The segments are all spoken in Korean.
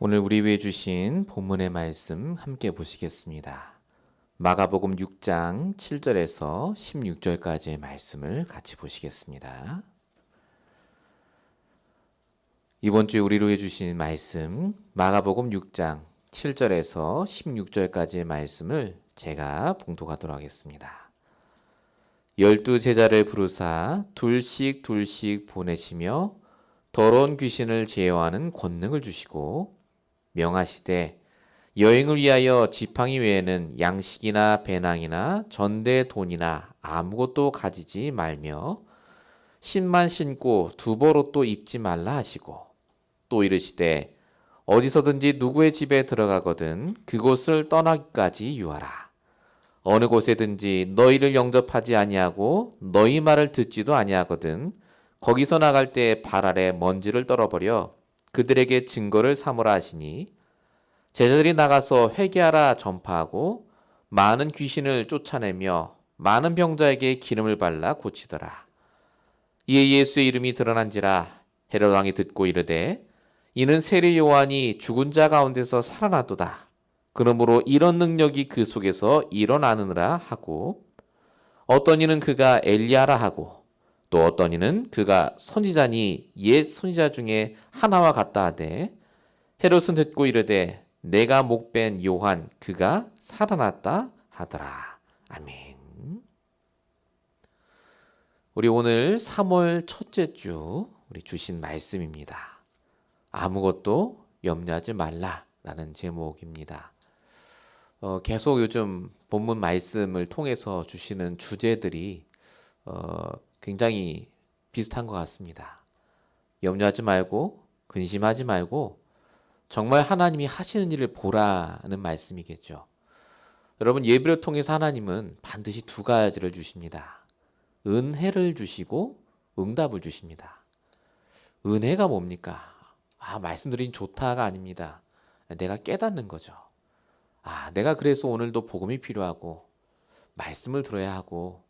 오늘 우리 위해 주신 본문의 말씀 함께 보시겠습니다. 마가복음 6장 7절에서 16절까지의 말씀을 같이 보시겠습니다. 이번 주에 우리로 해주신 말씀 마가복음 6장 7절에서 16절까지의 말씀을 제가 봉독하도록 하겠습니다. 12제자를 부르사 둘씩 보내시며 더러운 귀신을 제어하는 권능을 주시고 명하시되 여행을 위하여 지팡이 외에는 양식이나 배낭이나 전대 돈이나 아무것도 가지지 말며 신만 신고 두벌옷도 입지 말라 하시고 또 이르시되 어디서든지 누구의 집에 들어가거든 그곳을 떠나기까지 유하라. 어느 곳에든지 너희를 영접하지 아니하고 너희 말을 듣지도 아니하거든 거기서 나갈 때 발 아래 먼지를 떨어버려 그들에게 증거를 삼으라 하시니 제자들이 나가서 회개하라 전파하고 많은 귀신을 쫓아내며 많은 병자에게 기름을 발라 고치더라. 이에 예수의 이름이 드러난지라 헤롯 왕이 듣고 이르되 이는 세례 요한이 죽은 자 가운데서 살아나도다. 그러므로 이런 능력이 그 속에서 일어나느니라 하고 어떤 이는 그가 엘리야라 하고 또 어떤 이는 그가 선지자니 옛 선지자 중에 하나와 같다 하되 헤롯은 듣고 이르되 내가 목벤 요한 그가 살아났다 하더라. 아멘. 우리 오늘 3월 첫째 주 우리 주신 말씀입니다. 아무것도 염려하지 말라라는 제목입니다. 계속 요즘 본문 말씀을 통해서 주시는 주제들이 굉장히 비슷한 것 같습니다. 염려하지 말고 근심하지 말고 정말 하나님이 하시는 일을 보라는 말씀이겠죠. 여러분 예배를 통해서 하나님은 반드시 두 가지를 주십니다. 은혜를 주시고 응답을 주십니다. 은혜가 뭡니까? 말씀드린 좋다가 아닙니다. 내가 깨닫는 거죠. 내가 그래서 오늘도 복음이 필요하고 말씀을 들어야 하고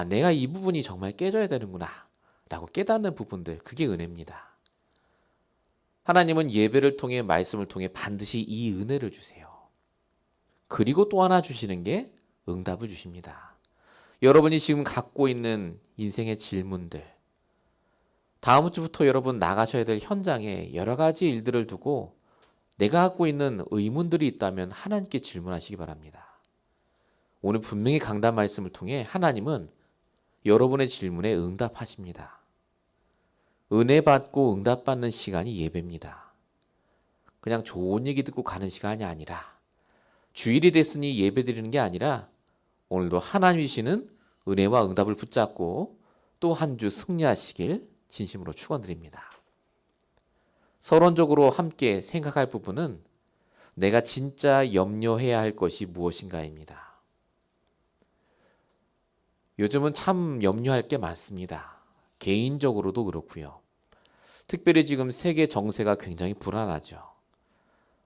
내가 이 부분이 정말 깨져야 되는구나 라고 깨닫는 부분들, 그게 은혜입니다. 하나님은 예배를 통해 말씀을 통해 반드시 이 은혜를 주세요. 그리고 또 하나 주시는 게 응답을 주십니다. 여러분이 지금 갖고 있는 인생의 질문들, 다음 주부터 여러분 나가셔야 될 현장에 여러 가지 일들을 두고 내가 갖고 있는 의문들이 있다면 하나님께 질문하시기 바랍니다. 오늘 분명히 강단 말씀을 통해 하나님은 여러분의 질문에 응답하십니다. 은혜 받고 응답받는 시간이 예배입니다. 그냥 좋은 얘기 듣고 가는 시간이 아니라 주일이 됐으니 예배 드리는 게 아니라 오늘도 하나님이시는 은혜와 응답을 붙잡고 또 한 주 승리하시길 진심으로 축원드립니다. 서론적으로 함께 생각할 부분은 내가 진짜 염려해야 할 것이 무엇인가입니다. 요즘은 참 염려할 게 많습니다. 개인적으로도 그렇고요. 특별히 지금 세계 정세가 굉장히 불안하죠.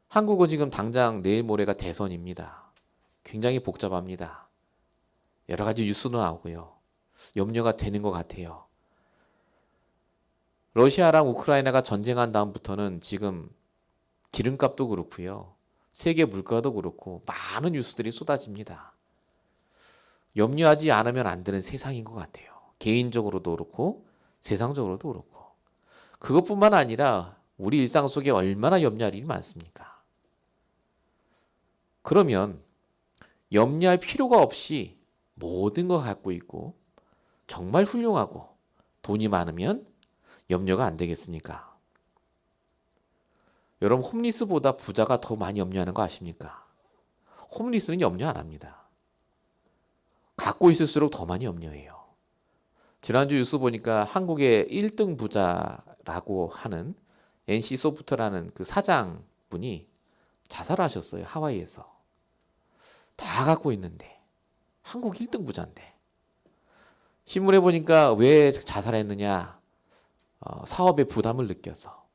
한국은 지금 당장 내일 모레가 대선입니다. 굉장히 복잡합니다. 여러 가지 뉴스도 나오고요. 염려가 되는 것 같아요. 러시아랑 우크라이나가 전쟁한 다음부터는 지금 기름값도 그렇고요. 세계 물가도 그렇고 많은 뉴스들이 쏟아집니다. 염려하지 않으면 안 되는 세상인 것 같아요. 개인적으로도 그렇고 세상적으로도 그렇고. 그것뿐만 아니라 우리 일상 속에 얼마나 염려할 일이 많습니까? 그러면 염려할 필요가 없이 모든 걸 갖고 있고 정말 훌륭하고 돈이 많으면 염려가 안 되겠습니까? 여러분 홈리스보다 부자가 더 많이 염려하는 거 아십니까? 홈리스는 염려 안 합니다. 갖고 있을수록 더 많이 염려해요. 지난주 뉴스 보니까 한국의 1등 부자라고 하는 NC소프트라는 그 사장분이 자살하셨어요. 하와이에서. 다 갖고 있는데 한국 1등 부자인데 신문에 보니까 왜 자살했느냐, 사업에 부담을 느껴서,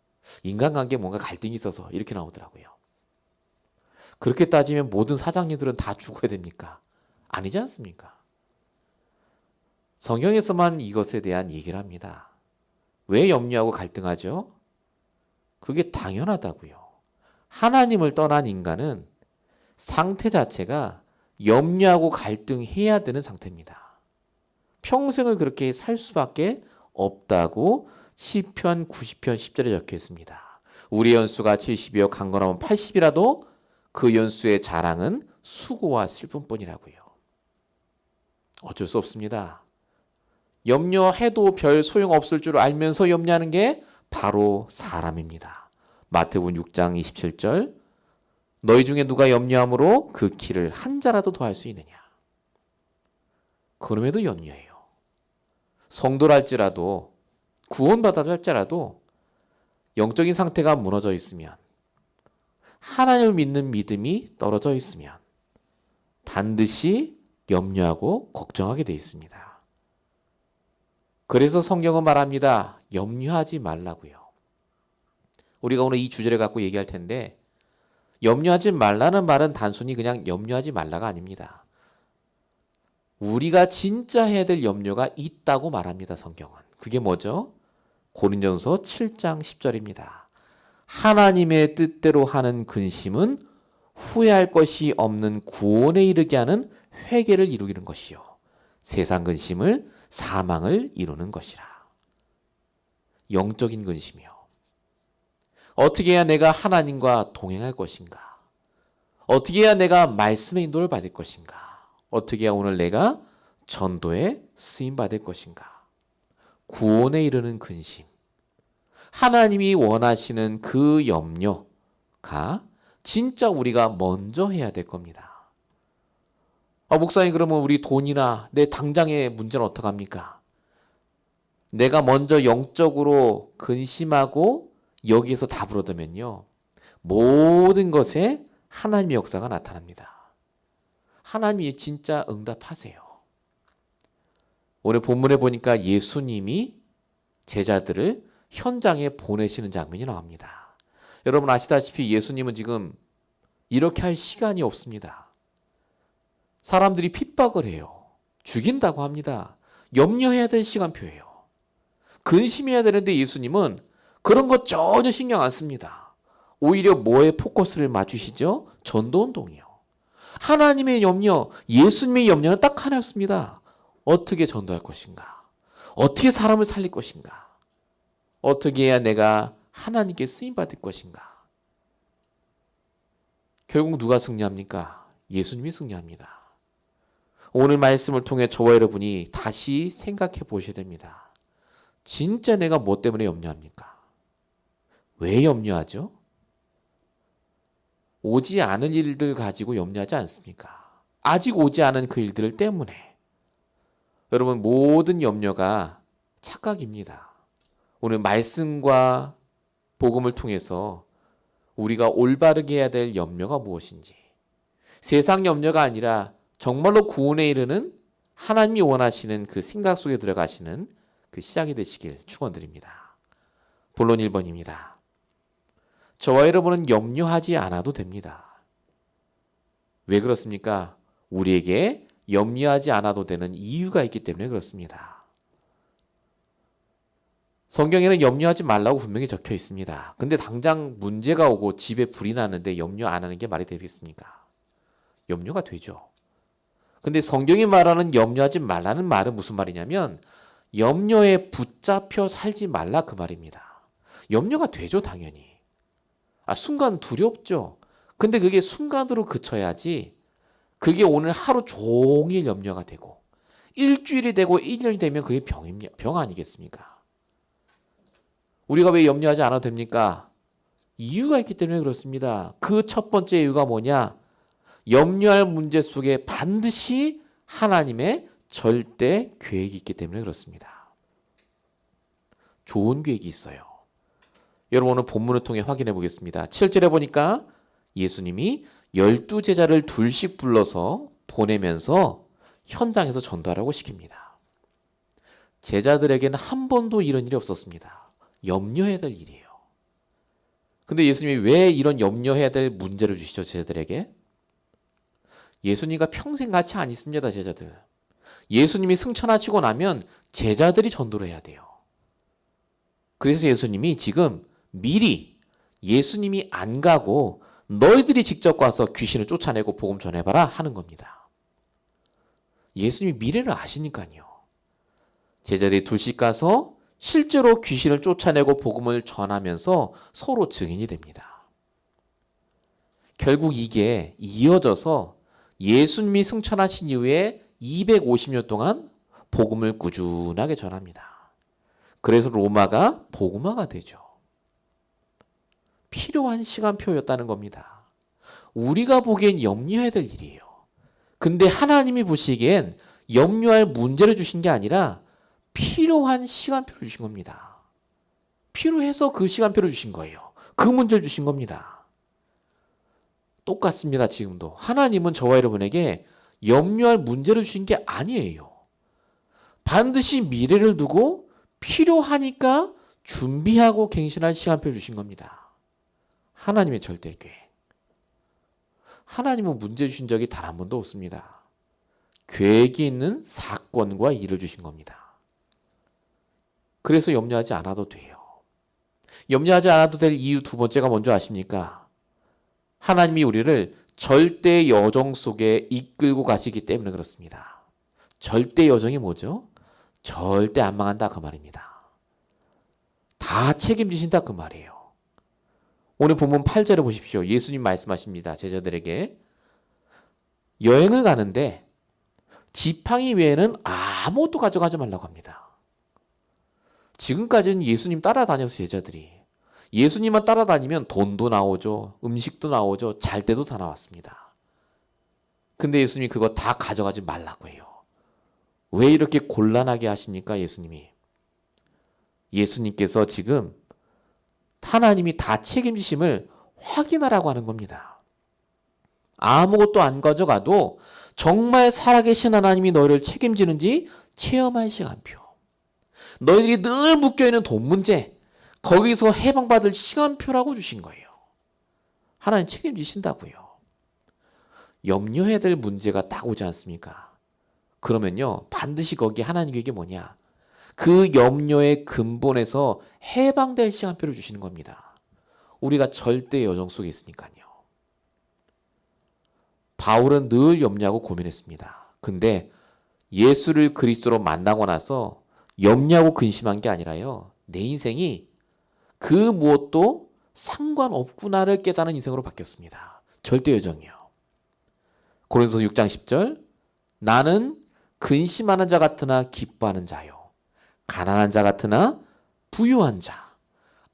인간관계에 뭔가 갈등이 있어서 이렇게 나오더라고요. 그렇게 따지면 모든 사장님들은 다 죽어야 됩니까? 아니지 않습니까? 성경에서만 이것에 대한 얘기를 합니다. 왜 염려하고 갈등하죠? 그게 당연하다고요. 하나님을 떠난 인간은 상태 자체가 염려하고 갈등해야 되는 상태입니다. 평생을 그렇게 살 수밖에 없다고 시편 90편 10절에 적혀 있습니다. 우리 연수가 70이요 강건하면 80이라도 그 연수의 자랑은 수고와 슬픔뿐이라고요. 어쩔 수 없습니다. 염려해도 별 소용없을 줄 알면서 염려하는 게 바로 사람입니다. 마태복음 6장 27절 너희 중에 누가 염려함으로 그 키를 한 자라도 더할 수 있느냐. 그럼에도 염려해요. 성도랄지라도 구원받아도 할지라도 영적인 상태가 무너져 있으면 하나님을 믿는 믿음이 떨어져 있으면 반드시 염려하고 걱정하게 돼 있습니다. 그래서 성경은 말합니다. 염려하지 말라고요. 우리가 오늘 이 주제를 갖고 얘기할 텐데 염려하지 말라는 말은 단순히 그냥 염려하지 말라가 아닙니다. 우리가 진짜 해야 될 염려가 있다고 말합니다. 성경은. 그게 뭐죠? 고린도전서 7장 10절입니다. 하나님의 뜻대로 하는 근심은 후회할 것이 없는 구원에 이르게 하는 회개를 이루기는 것이요. 세상 근심을 사망을 이루는 것이라. 영적인 근심이요. 어떻게 해야 내가 하나님과 동행할 것인가? 어떻게 해야 내가 말씀의 인도를 받을 것인가? 어떻게 해야 오늘 내가 전도에 쓰임받을 것인가? 구원에 이르는 근심. 하나님이 원하시는 그 염려가 진짜 우리가 먼저 해야 될 겁니다. 목사님 그러면 우리 돈이나 내 당장의 문제는 어떡합니까? 내가 먼저 영적으로 근심하고 여기에서 답을 얻으면요. 모든 것에 하나님의 역사가 나타납니다. 하나님이 진짜 응답하세요. 오늘 본문에 보니까 예수님이 제자들을 현장에 보내시는 장면이 나옵니다. 여러분 아시다시피 예수님은 지금 이렇게 할 시간이 없습니다. 사람들이 핍박을 해요. 죽인다고 합니다. 염려해야 될 시간표예요. 근심해야 되는데 예수님은 그런 거 전혀 신경 안 씁니다. 오히려 뭐에 포커스를 맞추시죠? 전도운동이요. 하나님의 염려, 예수님의 염려는 딱 하나였습니다. 어떻게 전도할 것인가? 어떻게 사람을 살릴 것인가? 어떻게 해야 내가 하나님께 쓰임받을 것인가? 결국 누가 승리합니까? 예수님이 승리합니다. 오늘 말씀을 통해 저와 여러분이 다시 생각해 보셔야 됩니다. 진짜 내가 뭐 때문에 염려합니까? 왜 염려하죠? 오지 않은 일들 가지고 염려하지 않습니까? 아직 오지 않은 그 일들 때문에. 여러분 모든 염려가 착각입니다. 오늘 말씀과 복음을 통해서 우리가 올바르게 해야 될 염려가 무엇인지, 세상 염려가 아니라 정말로 구원에 이르는 하나님이 원하시는 그 생각 속에 들어가시는 그 시작이 되시길 축원드립니다. 본론 1번입니다. 저와 여러분은 염려하지 않아도 됩니다. 왜 그렇습니까? 우리에게 염려하지 않아도 되는 이유가 있기 때문에 그렇습니다. 성경에는 염려하지 말라고 분명히 적혀 있습니다. 근데 당장 문제가 오고 집에 불이 나는데 염려 안 하는 게 말이 되겠습니까? 염려가 되죠. 근데 성경이 말하는 염려하지 말라는 말은 무슨 말이냐면 염려에 붙잡혀 살지 말라 그 말입니다. 염려가 되죠, 당연히. 순간 두렵죠. 근데 그게 순간으로 그쳐야지 그게 오늘 하루 종일 염려가 되고 일주일이 되고 1년이 되면 그게 병 아니겠습니까? 우리가 왜 염려하지 않아도 됩니까? 이유가 있기 때문에 그렇습니다. 그 첫 번째 이유가 뭐냐? 염려할 문제 속에 반드시 하나님의 절대 계획이 있기 때문에 그렇습니다. 좋은 계획이 있어요. 여러분 오늘 본문을 통해 확인해 보겠습니다. 7절에 보니까 예수님이 12제자를 둘씩 불러서 보내면서 현장에서 전도하라고 시킵니다. 제자들에게는 한 번도 이런 일이 없었습니다. 염려해야 될 일이에요. 근데 예수님이 왜 이런 염려해야 될 문제를 주시죠, 제자들에게? 예수님과 평생 같이 안 있습니다, 제자들. 예수님이 승천하시고 나면 제자들이 전도를 해야 돼요. 그래서 예수님이 지금 미리 예수님이 안 가고 너희들이 직접 가서 귀신을 쫓아내고 복음 전해봐라 하는 겁니다. 예수님이 미래를 아시니까요. 제자들이 둘씩 가서 실제로 귀신을 쫓아내고 복음을 전하면서 서로 증인이 됩니다. 결국 이게 이어져서 예수님이 승천하신 이후에 250년 동안 복음을 꾸준하게 전합니다. 그래서 로마가 복음화가 되죠. 필요한 시간표였다는 겁니다. 우리가 보기엔 염려해야 될 일이에요. 근데 하나님이 보시기엔 염려할 문제를 주신 게 아니라 필요한 시간표를 주신 겁니다. 필요해서 그 시간표를 주신 거예요. 그 문제를 주신 겁니다. 똑같습니다. 지금도. 하나님은 저와 여러분에게 염려할 문제를 주신 게 아니에요. 반드시 미래를 두고 필요하니까 준비하고 갱신할 시간표를 주신 겁니다. 하나님의 절대 계획. 하나님은 문제 주신 적이 단 한 번도 없습니다. 계획이 있는 사건과 일을 주신 겁니다. 그래서 염려하지 않아도 돼요. 염려하지 않아도 될 이유 두 번째가 뭔지 아십니까? 하나님이 우리를 절대 여정 속에 이끌고 가시기 때문에 그렇습니다. 절대 여정이 뭐죠? 절대 안 망한다 그 말입니다. 다 책임지신다 그 말이에요. 오늘 본문 8절에 보십시오. 예수님 말씀하십니다. 제자들에게 여행을 가는데 지팡이 외에는 아무것도 가져가지 말라고 합니다. 지금까지는 예수님 따라다녀서 제자들이 예수님만 따라다니면 돈도 나오죠. 음식도 나오죠. 잘 때도 다 나왔습니다. 근데 예수님이 그거 다 가져가지 말라고 해요. 왜 이렇게 곤란하게 하십니까? 예수님께서 지금 하나님이 다 책임지심을 확인하라고 하는 겁니다. 아무것도 안 가져가도 정말 살아계신 하나님이 너희를 책임지는지 체험할 시간표. 너희들이 늘 묶여있는 돈 문제, 거기서 해방받을 시간표라고 주신 거예요. 하나님 책임지신다고요. 염려해야 될 문제가 딱 오지 않습니까? 그러면요, 반드시 거기에 하나님에게 뭐냐? 그 염려의 근본에서 해방될 시간표를 주시는 겁니다. 우리가 절대 여정 속에 있으니까요. 바울은 늘 염려하고 고민했습니다. 근데 예수를 그리스도로 만나고 나서 염려하고 근심한 게 아니라요. 내 인생이 그 무엇도 상관없구나를 깨닫는 인생으로 바뀌었습니다. 절대 여정이요. 고린도서 6장 10절 나는 근심하는 자 같으나 기뻐하는 자요. 가난한 자 같으나 부유한 자.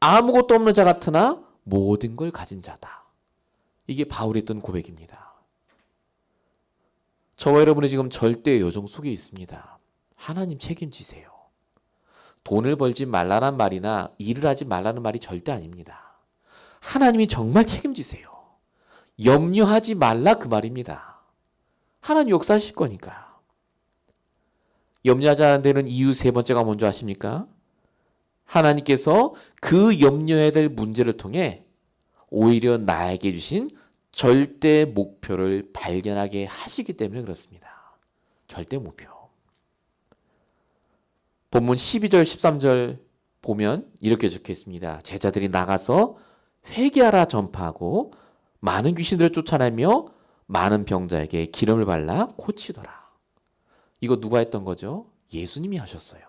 아무것도 없는 자 같으나 모든 걸 가진 자다. 이게 바울이 했던 고백입니다. 저와 여러분이 지금 절대 여정 속에 있습니다. 하나님 책임지세요. 돈을 벌지 말라는 말이나 일을 하지 말라는 말이 절대 아닙니다. 하나님이 정말 책임지세요. 염려하지 말라 그 말입니다. 하나님 역사하실 거니까. 염려하지 않는 데는 이유 세 번째가 뭔지 아십니까? 하나님께서 그 염려해야 될 문제를 통해 오히려 나에게 주신 절대 목표를 발견하게 하시기 때문에 그렇습니다. 절대 목표. 본문 12절 13절 보면 이렇게 적혀 있습니다. 제자들이 나가서 회개하라 전파하고 많은 귀신들을 쫓아내며 많은 병자에게 기름을 발라 고치더라. 이거 누가 했던 거죠? 예수님이 하셨어요.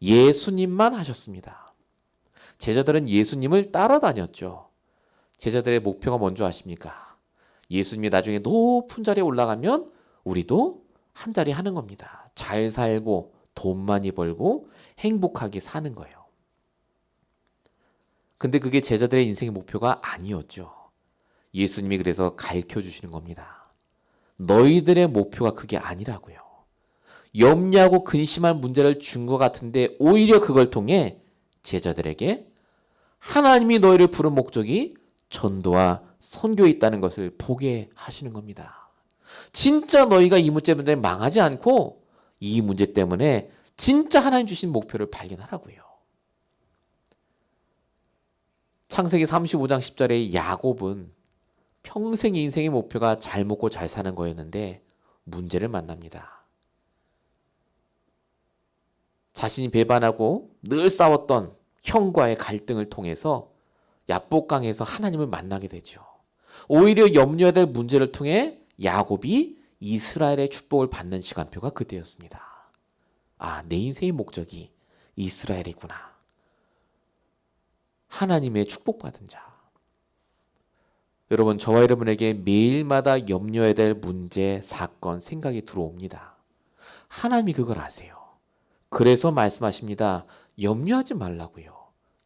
예수님만 하셨습니다. 제자들은 예수님을 따라다녔죠. 제자들의 목표가 뭔지 아십니까? 예수님이 나중에 높은 자리에 올라가면 우리도 한 자리 하는 겁니다. 잘 살고 돈 많이 벌고 행복하게 사는 거예요. 근데 그게 제자들의 인생의 목표가 아니었죠. 예수님이 그래서 가르쳐 주시는 겁니다. 너희들의 목표가 그게 아니라고요. 염려하고 근심한 문제를 준 것 같은데 오히려 그걸 통해 제자들에게 하나님이 너희를 부른 목적이 전도와 선교에 있다는 것을 보게 하시는 겁니다. 진짜 너희가 이 문제 때문에 망하지 않고 이 문제 때문에 진짜 하나님 주신 목표를 발견하라고요. 창세기 35장 10절에 야곱은 평생 인생의 목표가 잘 먹고 잘 사는 거였는데 문제를 만납니다. 자신이 배반하고 늘 싸웠던 형과의 갈등을 통해서 야복강에서 하나님을 만나게 되죠. 오히려 염려해야 될 문제를 통해 야곱이 이스라엘의 축복을 받는 시간표가 그때였습니다. 아, 내 인생의 목적이 이스라엘이구나. 하나님의 축복받은 자. 여러분, 저와 여러분에게 매일마다 염려해야 될 문제, 사건, 생각이 들어옵니다. 하나님이 그걸 아세요. 그래서 말씀하십니다. 염려하지 말라고요.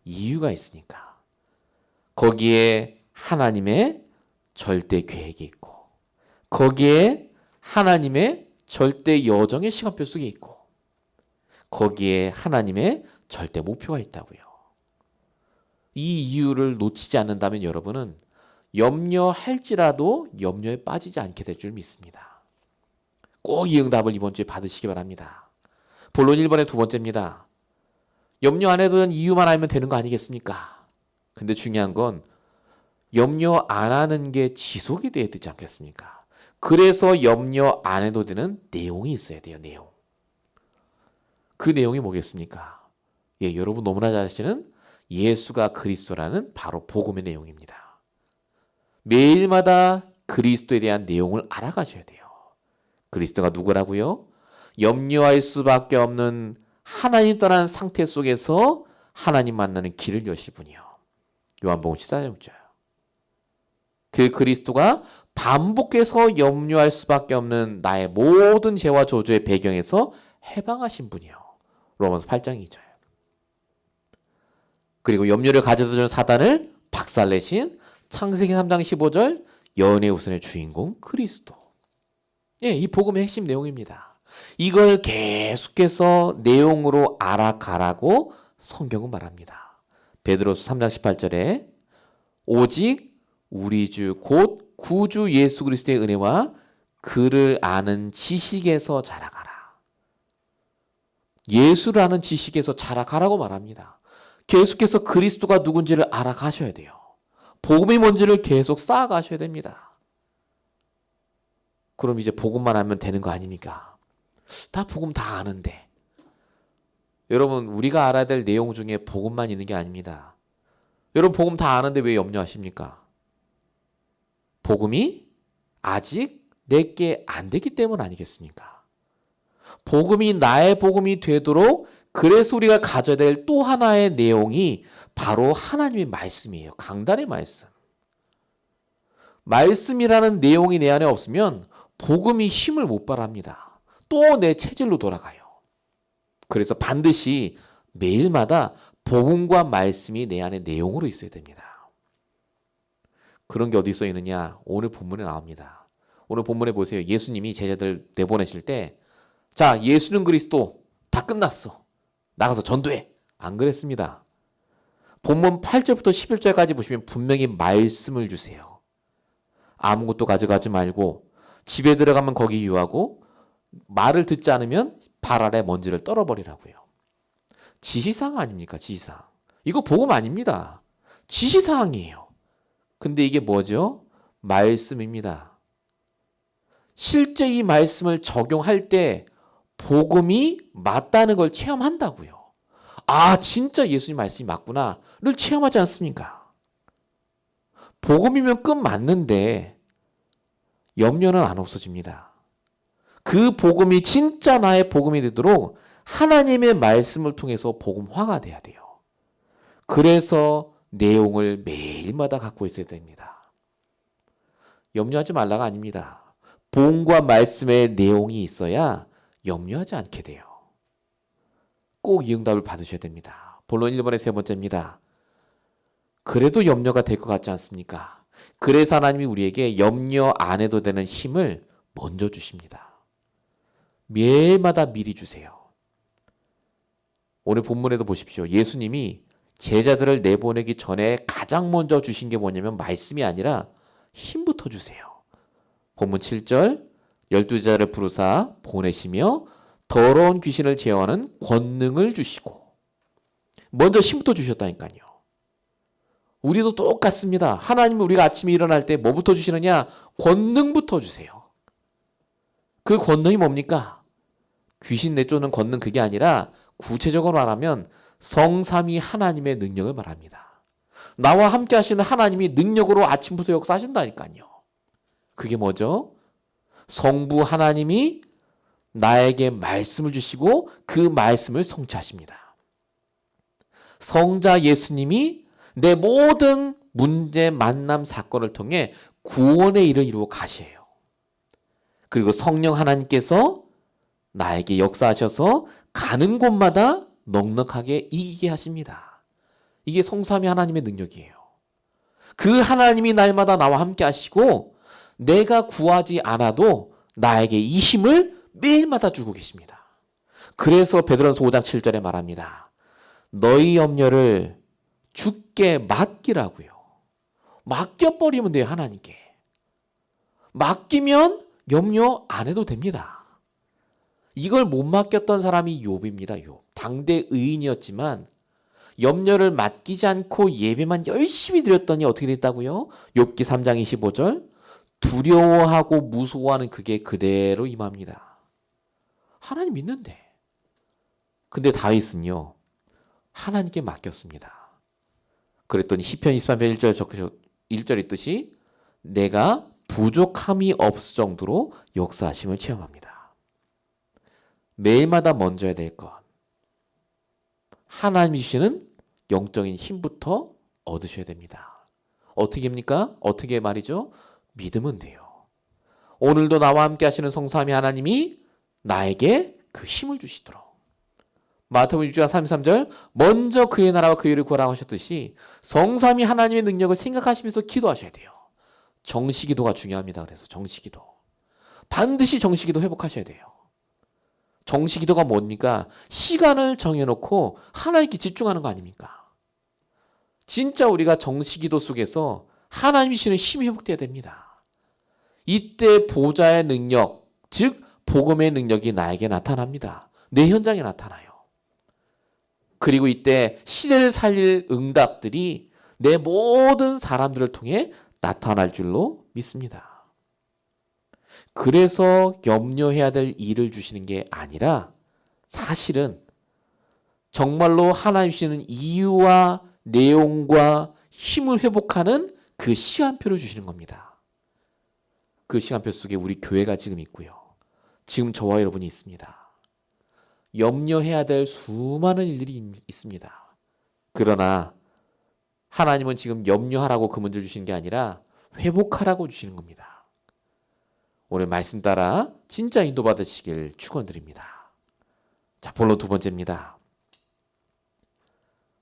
이유가 있으니까. 거기에 하나님의 절대 계획이 있고, 거기에 하나님의 절대 여정의 시간표 속에 있고, 거기에 하나님의 절대 목표가 있다고요. 이 이유를 놓치지 않는다면 여러분은 염려할지라도 염려에 빠지지 않게 될 줄 믿습니다. 꼭 이 응답을 이번 주에 받으시기 바랍니다. 본론 1번의 두 번째입니다. 염려 안 해도 되는 이유만 알면 되는 거 아니겠습니까? 근데 중요한 건 염려 안 하는 게 지속이 돼야 되지 않겠습니까? 그래서 염려 안 해도 되는 내용이 있어야 돼요. 내용. 그 내용이 뭐겠습니까? 예, 여러분 너무나 잘 아시는 예수가 그리스도라는 바로 복음의 내용입니다. 매일마다 그리스도에 대한 내용을 알아가셔야 돼요. 그리스도가 누구라고요? 염려할 수밖에 없는 하나님 떠난 상태 속에서 하나님 만나는 길을 여실 분이요. 요한복음 14장 6절. 그 그리스도가 반복해서 염려할 수밖에 없는 나의 모든 죄와 저주의 배경에서 해방하신 분이요. 로마서 8장 2절. 그리고 염려를 가져다 주는 사단을 박살내신 창세기 3장 15절 연애 우선의 주인공 그리스도. 예, 이 복음의 핵심 내용입니다. 이걸 계속해서 내용으로 알아가라고 성경은 말합니다. 베드로서 3장 18절에 오직 우리 주 곧 구주 예수 그리스도의 은혜와 그를 아는 지식에서 자라가라. 예수를 아는 지식에서 자라가라고 말합니다. 계속해서 그리스도가 누군지를 알아가셔야 돼요. 복음이 뭔지를 계속 쌓아가셔야 됩니다. 그럼 이제 복음만 하면 되는 거 아닙니까? 다 복음 다 아는데. 여러분, 우리가 알아야 될 내용 중에 복음만 있는 게 아닙니다. 여러분, 복음 다 아는데 왜 염려하십니까? 복음이 아직 내게 안 되기 때문 아니겠습니까? 복음이 나의 복음이 되도록 그래서 우리가 가져야 될 또 하나의 내용이 바로 하나님의 말씀이에요. 강단의 말씀. 말씀이라는 내용이 내 안에 없으면 복음이 힘을 못 발합니다. 또 내 체질로 돌아가요. 그래서 반드시 매일마다 복음과 말씀이 내 안에 내용으로 있어야 됩니다. 그런 게 어디 써 있느냐? 오늘 본문에 나옵니다. 오늘 본문에 보세요. 예수님이 제자들 내보내실 때 자, 예수는 그리스도 다 끝났어. 나가서 전도해. 안 그랬습니다. 본문 8절부터 11절까지 보시면 분명히 말씀을 주세요. 아무것도 가져가지 말고 집에 들어가면 거기 유하고 말을 듣지 않으면 발 아래 먼지를 떨어버리라고요. 지시사항 아닙니까? 지시사항. 이거 복음 아닙니다. 지시사항이에요. 근데 이게 뭐죠? 말씀입니다. 실제 이 말씀을 적용할 때 복음이 맞다는 걸 체험한다고요. 아, 진짜 예수님 말씀이 맞구나를 체험하지 않습니까? 복음이면 끝 맞는데 염려는 안 없어집니다. 그 복음이 진짜 나의 복음이 되도록 하나님의 말씀을 통해서 복음화가 돼야 돼요. 그래서 내용을 매일마다 갖고 있어야 됩니다. 염려하지 말라가 아닙니다. 복음과 말씀의 내용이 있어야 염려하지 않게 돼요. 꼭 이 응답을 받으셔야 됩니다. 본론 1번의 세 번째입니다. 그래도 염려가 될 것 같지 않습니까? 그래서 하나님이 우리에게 염려 안 해도 되는 힘을 먼저 주십니다. 매일마다 미리 주세요. 오늘 본문에도 보십시오. 예수님이 제자들을 내보내기 전에 가장 먼저 주신 게 뭐냐면 말씀이 아니라 힘부터 주세요. 본문 7절 12제자를 부르사 보내시며 더러운 귀신을 제어하는 권능을 주시고 먼저 힘부터 주셨다니까요. 우리도 똑같습니다. 하나님은 우리가 아침에 일어날 때 뭐부터 주시느냐? 권능부터 주세요. 그 권능이 뭡니까? 귀신 내쫓는 권능 그게 아니라 구체적으로 말하면 성삼위 하나님의 능력을 말합니다. 나와 함께 하시는 하나님이 능력으로 아침부터 역사하신다니까요. 그게 뭐죠? 성부 하나님이 나에게 말씀을 주시고 그 말씀을 성취하십니다. 성자 예수님이 내 모든 문제, 만남, 사건을 통해 구원의 일을 이루어 가시에요. 그리고 성령 하나님께서 나에게 역사하셔서 가는 곳마다 넉넉하게 이기게 하십니다. 이게 성삼위 하나님의 능력이에요. 그 하나님이 날마다 나와 함께 하시고 내가 구하지 않아도 나에게 이 힘을 매일마다 주고 계십니다. 그래서 베드로전서 5장 7절에 말합니다. 너희 염려를 주께 맡기라고요. 맡겨버리면 돼요, 하나님께. 맡기면 염려 안 해도 됩니다. 이걸 못 맡겼던 사람이 욥입니다. 욥. 당대 의인이었지만 염려를 맡기지 않고 예배만 열심히 드렸더니 어떻게 됐다고요? 욥기 3장 25절. 두려워하고 무서워하는 그게 그대로 임합니다. 하나님 믿는데. 근데 다윗은요, 하나님께 맡겼습니다. 그랬더니 시편 23편 1절 있듯이 내가 부족함이 없을 정도로 역사하심을 체험합니다. 매일마다 먼저 해야 될 것. 하나님이 주시는 영적인 힘부터 얻으셔야 됩니다. 어떻게 합니까? 어떻게 말이죠? 믿으면 돼요. 오늘도 나와 함께 하시는 성삼위 하나님이 나에게 그 힘을 주시도록. 마태복음 6장 33절 먼저 그의 나라와 그의 일을 구하라고 하셨듯이 성삼위 하나님의 능력을 생각하시면서 기도하셔야 돼요. 정시기도가 중요합니다. 그래서 정시기도. 반드시 정시기도 회복하셔야 돼요. 정시기도가 뭡니까? 시간을 정해놓고 하나님께 집중하는 거 아닙니까? 진짜 우리가 정시기도 속에서 하나님이 주시는 힘이 회복돼야 됩니다. 이때 보좌의 능력, 즉 복음의 능력이 나에게 나타납니다. 내 현장에 나타나요. 그리고 이때 시대를 살릴 응답들이 내 모든 사람들을 통해 나타날 줄로 믿습니다. 그래서 염려해야 될 일을 주시는 게 아니라 사실은 정말로 하나님 주시는 이유와 내용과 힘을 회복하는 그 시간표를 주시는 겁니다. 그 시간표 속에 우리 교회가 지금 있고요. 지금 저와 여러분이 있습니다. 염려해야 될 수많은 일들이 있습니다. 그러나 하나님은 지금 염려하라고 그 문제를 주시는 게 아니라 회복하라고 주시는 겁니다. 오늘 말씀 따라 진짜 인도받으시길 축원드립니다. 자, 본론 두 번째입니다.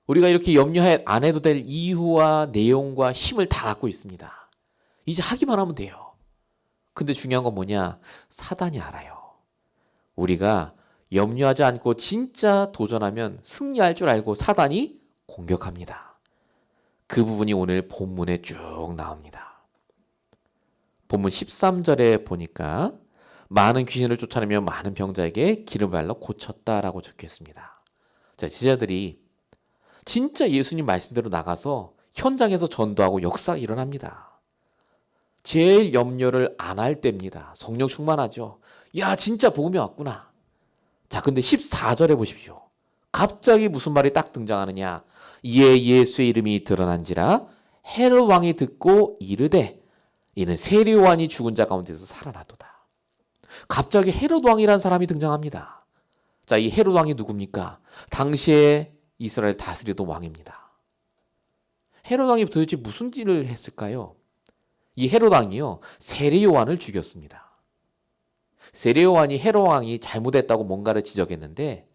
우리가 이렇게 염려 안 해도 될 이유와 내용과 힘을 다 갖고 있습니다. 이제 하기만 하면 돼요. 근데 중요한 건 뭐냐? 사단이 알아요. 우리가 염려하지 않고 진짜 도전하면 승리할 줄 알고 사단이 공격합니다. 그 부분이 오늘 본문에 쭉 나옵니다. 본문 13절에 보니까 많은 귀신을 쫓아내며 많은 병자에게 기름을 발라 고쳤다라고 적혀 있습니다. 자, 제자들이 진짜 예수님 말씀대로 나가서 현장에서 전도하고 역사가 일어납니다. 제일 염려를 안 할 때입니다. 성령 충만하죠. 야, 진짜 복음이 왔구나. 자, 근데 14절에 보십시오. 갑자기 무슨 말이 딱 등장하느냐. 이에 예수의 이름이 드러난지라 헤롯 왕이 듣고 이르되 이는 세례 요한이 죽은 자 가운데서 살아나도다. 갑자기 헤롯 왕이라는 사람이 등장합니다. 자, 이 헤롯 왕이 누굽니까? 당시에 이스라엘 다스리던 왕입니다. 헤롯 왕이 도대체 무슨 일을 했을까요? 이 헤롯 왕이요, 세례 요한을 죽였습니다. 세례 요한이 헤롯 왕이 잘못했다고 뭔가를 지적했는데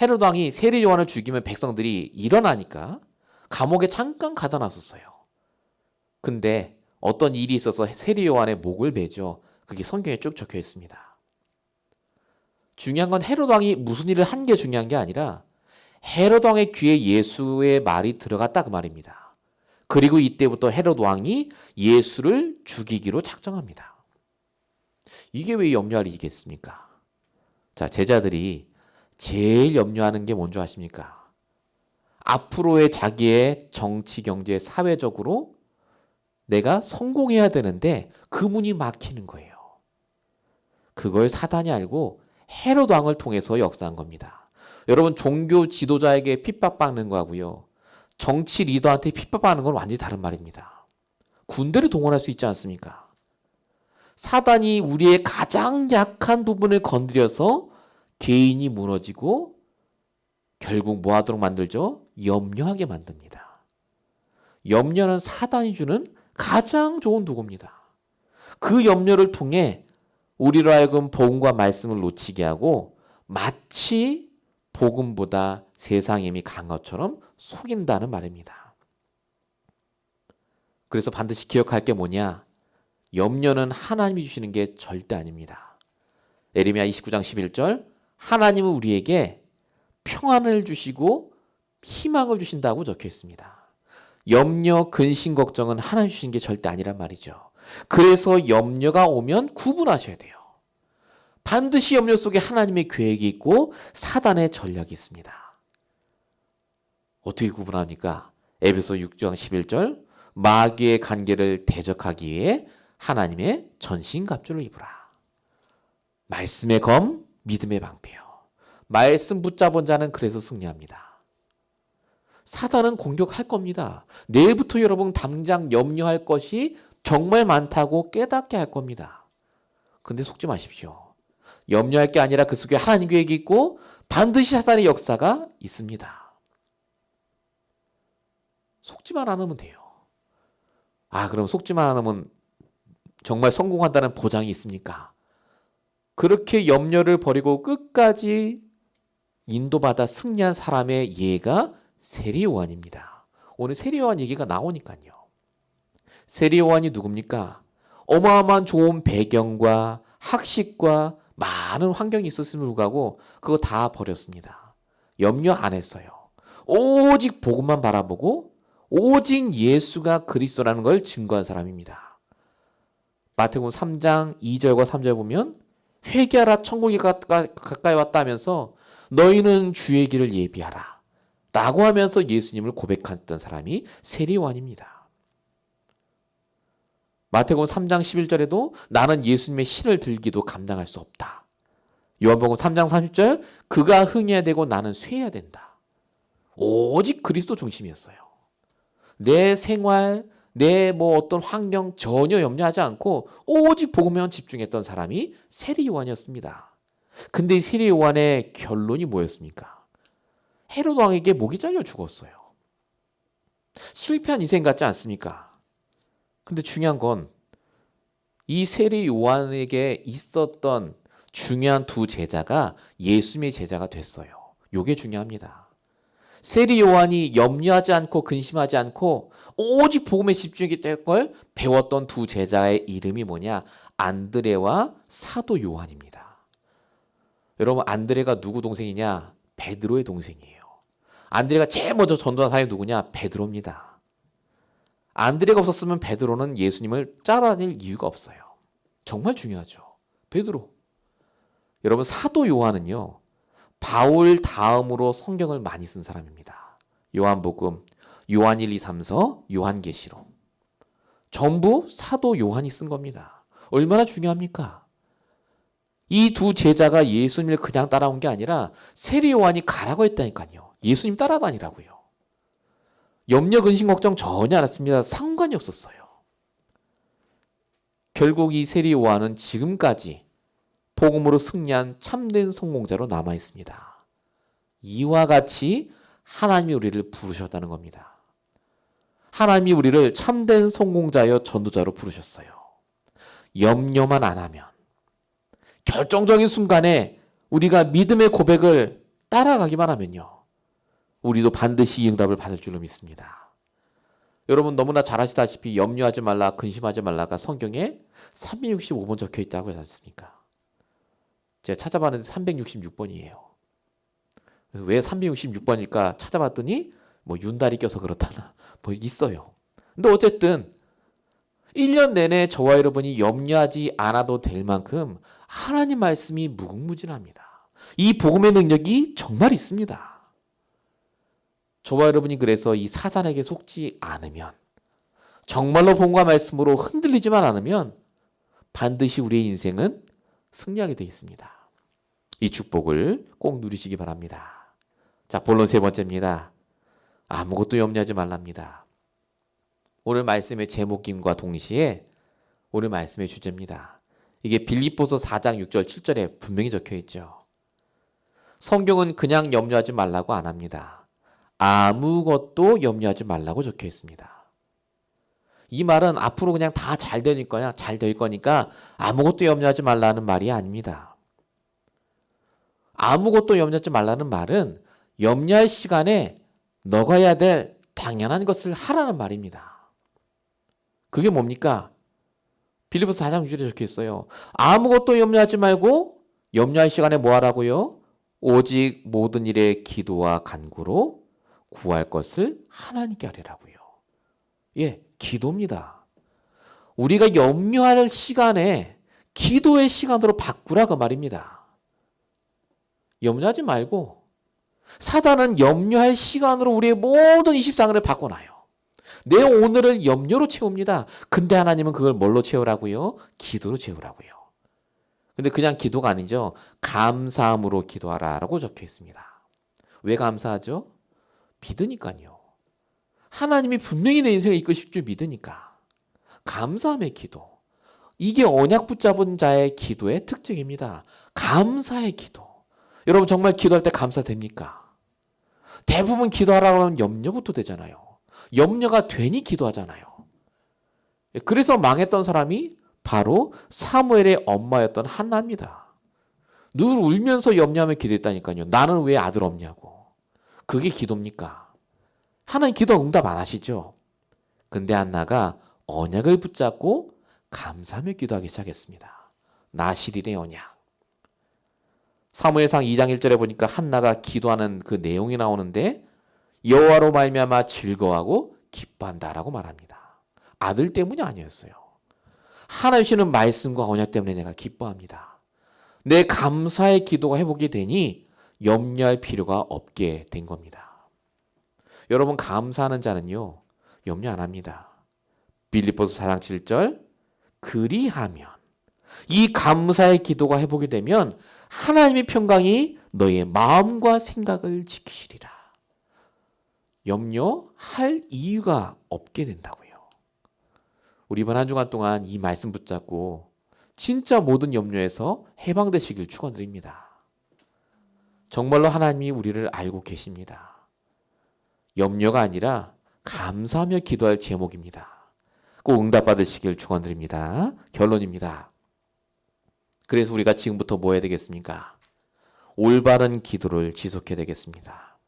헤롯 왕이 세례 요한을 죽이면 백성들이 일어나니까 감옥에 잠깐 가다 놨었어요. 근데 어떤 일이 있어서 세례 요한의 목을 베죠. 그게 성경에 쭉 적혀 있습니다. 중요한 건 헤롯 왕이 무슨 일을 한 게 중요한 게 아니라 헤롯 왕의 귀에 예수의 말이 들어갔다 그 말입니다. 그리고 이때부터 헤롯 왕이 예수를 죽이기로 작정합니다. 이게 왜 염려할 일이겠습니까? 자, 제자들이 제일 염려하는 게 뭔지 아십니까? 앞으로의 자기의 정치, 경제, 사회적으로 내가 성공해야 되는데 그 문이 막히는 거예요. 그걸 사단이 알고 헤롯 왕을 통해서 역사한 겁니다. 여러분, 종교 지도자에게 핍박받는 거하고요, 정치 리더한테 핍박하는 건 완전히 다른 말입니다. 군대를 동원할 수 있지 않습니까? 사단이 우리의 가장 약한 부분을 건드려서 개인이 무너지고 결국 뭐 하도록 만들죠? 염려하게 만듭니다. 염려는 사단이 주는 가장 좋은 도구입니다. 그 염려를 통해 우리로 하여금 복음과 말씀을 놓치게 하고 마치 복음보다 세상의 힘이 강한 것처럼 속인다는 말입니다. 그래서 반드시 기억할 게 뭐냐? 염려는 하나님이 주시는 게 절대 아닙니다. 에레미야 29장 11절 하나님은 우리에게 평안을 주시고 희망을 주신다고 적혀 있습니다. 염려, 근심, 걱정은 하나님 주신 게 절대 아니란 말이죠. 그래서 염려가 오면 구분하셔야 돼요. 반드시 염려 속에 하나님의 계획이 있고 사단의 전략이 있습니다. 어떻게 구분합니까? 에베소 6장 11절 마귀의 관계를 대적하기 위해 하나님의 전신갑주를 입으라. 말씀의 검, 믿음의 방패요. 말씀 붙잡은 자는 그래서 승리합니다. 사단은 공격할 겁니다. 내일부터 여러분 당장 염려할 것이 정말 많다고 깨닫게 할 겁니다. 근데 속지 마십시오. 염려할 게 아니라 그 속에 하나님 계획이 있고 반드시 사단의 역사가 있습니다. 속지만 않으면 돼요. 그럼 속지만 않으면 정말 성공한다는 보장이 있습니까? 그렇게 염려를 버리고 끝까지 인도받아 승리한 사람의 예가 세리 요한입니다. 오늘 세리 요한 얘기가 나오니까요. 세리 요한이 누굽니까? 어마어마한 좋은 배경과 학식과 많은 환경이 있었음을 불구하고 그거 다 버렸습니다. 염려 안 했어요. 오직 복음만 바라보고 오직 예수가 그리스도라는 걸 증거한 사람입니다. 마태복음 3장 2절과 3절 보면 회개하라 천국이 가까이 왔다 하면서 너희는 주의 길을 예비하라 라고 하면서 예수님을 고백했던 사람이 세리 요한입니다. 마태복음 3장 11절에도 나는 예수님의 신을 들기도 감당할 수 없다. 요한복음 3장 30절 그가 흥해야 되고 나는 쇠해야 된다. 오직 그리스도 중심이었어요. 내 생활, 내 어떤 환경 전혀 염려하지 않고 오직 복음에만 집중했던 사람이 세리 요한이었습니다. 근데 이 세리 요한의 결론이 뭐였습니까? 헤롯 왕에게 목이 잘려 죽었어요. 실패한 인생 같지 않습니까? 근데 중요한 건 이 세리 요한에게 있었던 중요한 두 제자가 예수님의 제자가 됐어요. 이게 중요합니다. 세리 요한이 염려하지 않고 근심하지 않고 오직 복음에 집중했던 걸 배웠던 두 제자의 이름이 뭐냐? 안드레와 사도 요한입니다. 여러분 안드레가 누구 동생이냐? 베드로의 동생이에요. 안드레가 제일 먼저 전도한 사람이 누구냐? 베드로입니다. 안드레가 없었으면 베드로는 예수님을 따라다닐 이유가 없어요. 정말 중요하죠. 베드로. 여러분 사도 요한은요. 바울 다음으로 성경을 많이 쓴 사람입니다. 요한복음, 요한 1, 2, 3서, 요한계시록. 전부 사도 요한이 쓴 겁니다. 얼마나 중요합니까? 이 두 제자가 예수님을 그냥 따라온 게 아니라 세리 요한이 가라고 했다니까요. 예수님 따라다니라고요. 염려, 근심, 걱정 전혀 안 했습니다. 상관이 없었어요. 결국 이 세리 요한은 지금까지 복음으로 승리한 참된 성공자로 남아 있습니다. 이와 같이 하나님이 우리를 부르셨다는 겁니다. 하나님이 우리를 참된 성공자여 전도자로 부르셨어요. 염려만 안 하면 결정적인 순간에 우리가 믿음의 고백을 따라가기만 하면요. 우리도 반드시 이 응답을 받을 줄로 믿습니다. 여러분 너무나 잘 아시다시피 염려하지 말라 근심하지 말라가 성경에 365번 적혀 있다고 하지 않습니까? 제가 찾아봤는데 366번이에요. 그래서 왜 366번일까 찾아봤더니 윤달이 껴서 그렇다나 있어요. 근데 어쨌든 1년 내내 저와 여러분이 염려하지 않아도 될 만큼 하나님 말씀이 무궁무진합니다. 이 복음의 능력이 정말 있습니다. 저와 여러분이 그래서 이 사단에게 속지 않으면 정말로 복음과 말씀으로 흔들리지만 않으면 반드시 우리의 인생은 승리하게 되어 있습니다. 이 축복을 꼭 누리시기 바랍니다. 자, 본론 세 번째입니다. 아무것도 염려하지 말랍니다. 오늘 말씀의 제목임과 동시에 오늘 말씀의 주제입니다. 이게 빌립보서 4장 6절 7절에 분명히 적혀 있죠. 성경은 그냥 염려하지 말라고 안 합니다. 아무것도 염려하지 말라고 적혀 있습니다. 이 말은 앞으로 그냥 다 잘 될 거니까 아무것도 염려하지 말라는 말이 아닙니다. 아무것도 염려하지 말라는 말은 염려할 시간에 너가 해야 될 당연한 것을 하라는 말입니다. 그게 뭡니까? 빌립보서 4장 6절에 적혀 있어요. 아무것도 염려하지 말고 염려할 시간에 뭐 하라고요? 오직 모든 일에 기도와 간구로 구할 것을 하나님께 아뢰라고요. 예, 기도입니다. 우리가 염려할 시간에 기도의 시간으로 바꾸라 그 말입니다. 염려하지 말고 사단은 염려할 시간으로 우리의 모든 24시간을 바꿔놔요. 내 오늘을 염려로 채웁니다. 근데 하나님은 그걸 뭘로 채우라고요? 기도로 채우라고요. 근데 그냥 기도가 아니죠. 감사함으로 기도하라라고 적혀 있습니다. 왜 감사하죠? 믿으니까요. 하나님이 분명히 내 인생을 이끄실 줄 믿으니까. 감사함의 기도. 이게 언약 붙잡은 자의 기도의 특징입니다. 감사의 기도. 여러분 정말 기도할 때 감사됩니까? 대부분 기도하라고 하면 염려부터 되잖아요. 염려가 되니 기도하잖아요. 그래서 망했던 사람이 바로 사무엘의 엄마였던 한나입니다. 늘 울면서 염려하며 기도했다니까요. 나는 왜 아들 없냐고. 그게 기도입니까? 하나님 기도 응답 안 하시죠? 근데 한나가 언약을 붙잡고 감사하며 기도하기 시작했습니다. 나실인의 언약. 사무엘상 2장 1절에 보니까 한나가 기도하는 그 내용이 나오는데 여호와로 말미암아 즐거워하고 기뻐한다라고 말합니다. 아들 때문이 아니었어요. 하나님 주시는 말씀과 언약 때문에 내가 기뻐합니다. 내 감사의 기도가 회복이 되니 염려할 필요가 없게 된 겁니다. 여러분 감사하는 자는요 염려 안 합니다. 빌립보서 4장 7절 그리하면 이 감사의 기도가 회복이 되면 하나님의 평강이 너의 마음과 생각을 지키시리라. 염려할 이유가 없게 된다고요. 우리 이번 한 주간 동안 이 말씀 붙잡고 진짜 모든 염려에서 해방되시길 축원드립니다. 정말로 하나님이 우리를 알고 계십니다. 염려가 아니라 감사하며 기도할 제목입니다. 꼭 응답받으시길 축원드립니다. 결론입니다. 그래서 우리가 지금부터 뭐 해야 되겠습니까? 올바른 기도를 지속해야 되겠습니다.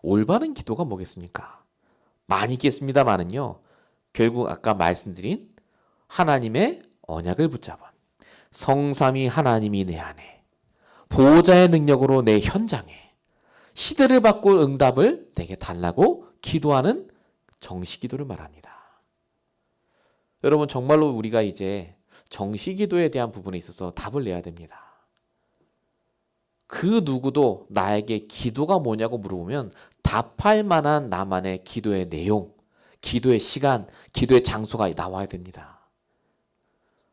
올바른 기도가 뭐겠습니까? 많이 있겠습니다만은요. 결국 아까 말씀드린 하나님의 언약을 붙잡은 성삼위 하나님이 내 안에 보호자의 능력으로 내 현장에 시대를 바꿀 응답을 내게 달라고 기도하는 정시기도를 말합니다. 여러분 정말로 우리가 이제 정시기도에 대한 부분에 있어서 답을 내야 됩니다. 그 누구도 나에게 기도가 뭐냐고 물어보면 답할 만한 나만의 기도의 내용, 기도의 시간, 기도의 장소가 나와야 됩니다.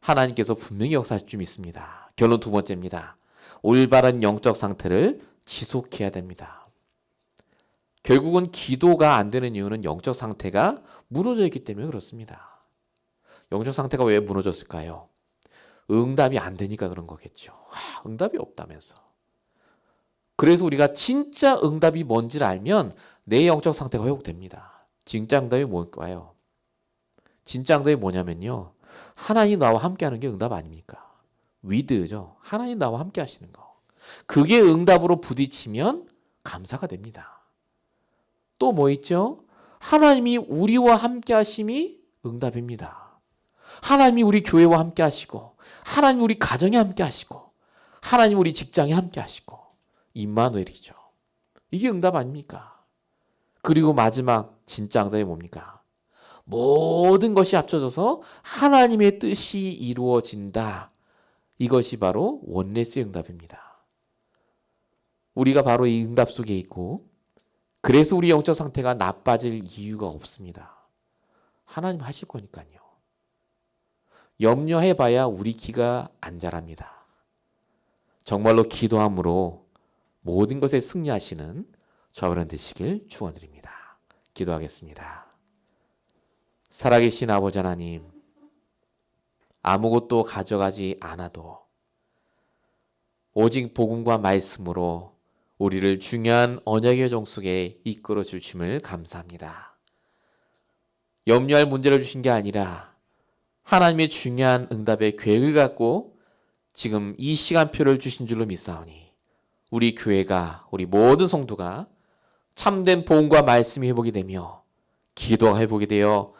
하나님께서 분명히 역사하실 줄 믿습니다. 결론 두 번째입니다. 올바른 영적 상태를 지속해야 됩니다. 결국은 기도가 안 되는 이유는 영적 상태가 무너져 있기 때문에 그렇습니다. 영적 상태가 왜 무너졌을까요? 응답이 안 되니까 그런 거겠죠. 응답이 없다면서. 그래서 우리가 진짜 응답이 뭔지를 알면 내 영적 상태가 회복됩니다. 진짜 응답이 뭘까요? 진짜 응답이 뭐냐면요. 하나님 나와 함께하는 게 응답 아닙니까? 위드죠. 하나님 나와 함께 하시는 거. 그게 응답으로 부딪히면 감사가 됩니다. 또 뭐 있죠? 하나님이 우리와 함께 하심이 응답입니다. 하나님이 우리 교회와 함께 하시고 하나님 우리 가정에 함께 하시고 하나님 우리 직장에 함께 하시고 임마누엘이죠. 이게 응답 아닙니까? 그리고 마지막 진짜 응답이 뭡니까? 모든 것이 합쳐져서 하나님의 뜻이 이루어진다. 이것이 바로 원네스의 응답입니다. 우리가 바로 이 응답 속에 있고 그래서 우리 영적 상태가 나빠질 이유가 없습니다. 하나님 하실 거니까요. 염려해봐야 우리 기가 안 자랍니다. 정말로 기도함으로 모든 것에 승리하시는 저와 여러분 되시길 축원드립니다. 기도하겠습니다. 살아계신 아버지 하나님, 아무것도 가져가지 않아도 오직 복음과 말씀으로 우리를 중요한 언약의 종속에 이끌어 주심을 감사합니다. 염려할 문제를 주신 게 아니라 하나님의 중요한 응답의 계획을 갖고 지금 이 시간표를 주신 줄로 믿사오니 우리 교회가, 우리 모든 성도가 참된 복음과 말씀이 회복이 되며 기도가 회복이 되어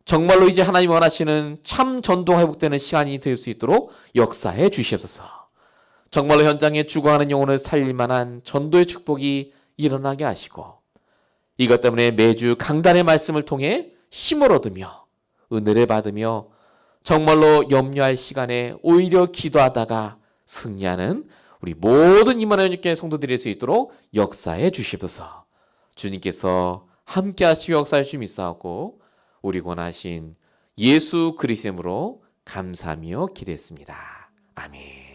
정말로 이제 하나님 원하시는 참 전도가 회복되는 시간이 될 수 있도록 역사해 주시옵소서. 정말로 현장에 죽어가는 영혼을 살릴 만한 전도의 축복이 일어나게 하시고 이것 때문에 매주 강단의 말씀을 통해 힘을 얻으며 은혜를 받으며 정말로 염려할 시간에 오히려 기도하다가 승리하는 우리 모든 임마누엘 교회 성도들이 될 수 있도록 역사해 주시옵소서. 주님께서 함께 하시고 역사해 주심이 있사오고 우리 권하신 예수 그리스도의 이름으로 감사하며 기도했습니다. 아멘.